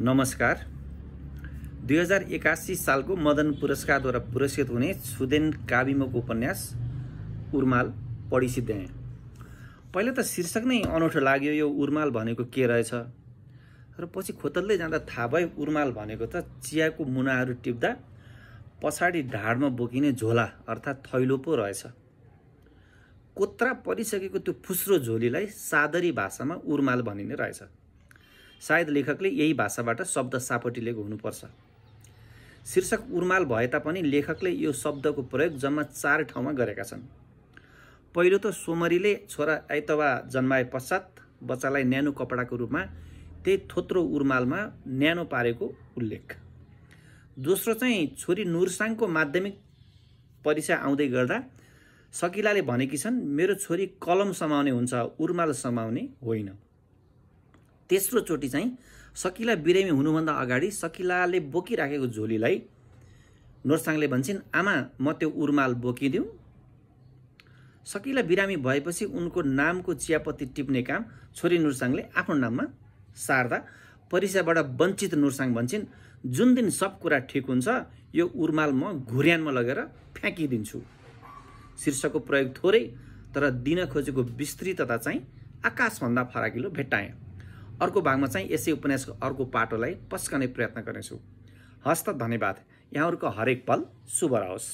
नमस्कार। 2081 सालको मदन पुरस्कारद्वारा पुरस्कृत हुने छुदेन काबिमोको उपन्यास उर्माल पढिसिद्ध्याएँ। पहिले त शीर्षक नै अनौठो लाग्यो, यो उर्माल भनेको के रहेछ, र पछि खोतल्दै जाँदा थाहा भयो उर्माल भनेको त चियाको मुनाहरू टिप्दा पछाडि ढाडमा बोकिने झोला अर्थात् थैलो पो रहेछ। कोत्रा परिसकेको त्यो फुस्रो झोलीलाई सादरी भाषामा उर्माल भनिने रहेछ। सायद लेखकले यही भाषाबाट शब्द सापटिलेको हुनुपर्छ। शीर्षक उर्माल भए तापनि लेखकले यो शब्दको प्रयोग जम्मा 4 ठाउँमा गरेका छन्। पहिलो त सोमरीले छोरा आइतबा जन्माए पश्चात बच्चालाई न्यानो कपडाको रूपमा त्यही थोत्रो उर्मालमा न्यानो पारेको उल्लेख। दोस्रो चाहिँ छोरी नुरसाङको माध्यमिक परीक्षा आउँदै गर्दा सकिलाले भनेकी छन्, मेरो छोरी कलम समाउने हुन्छ, उर्माल समाउने होइन। तेस्रो चोटि चाहिँ सकिला बिरामी हुनुभन्दा अगाडि सकिलाले बोकिराखेको झोलीलाई नुरसाङले भन्छन्, आमा म त्यो उर्माल बोकिदिउँ। सकिला बिरामी भएपछि उनको नामको चियापत्ती टिप्ने काम छोरी नुरसाङले आफ्नो नाममा सार्दा परीक्षाबाट वञ्चित नुरसाङ भन्छन्, जुन दिन सब कुरा ठिक हुन्छ यो उर्माल म घुर्यानमा लगेर फ्याँकिदिन्छु। शीर्षकको प्रयोग थोरै तर दिन खोजेको विस्तृतता चाहिँ आकाशभन्दा फराकिलो भेट्टाएँ। अर्को भागमा चाहिँ यसै उपन्यासको अर्को पाटोलाई पस्कने प्रयत्न गर्नेछु। हस्त, धन्यवाद। यहाँहरूको हरेक पल शुभ रहोस्।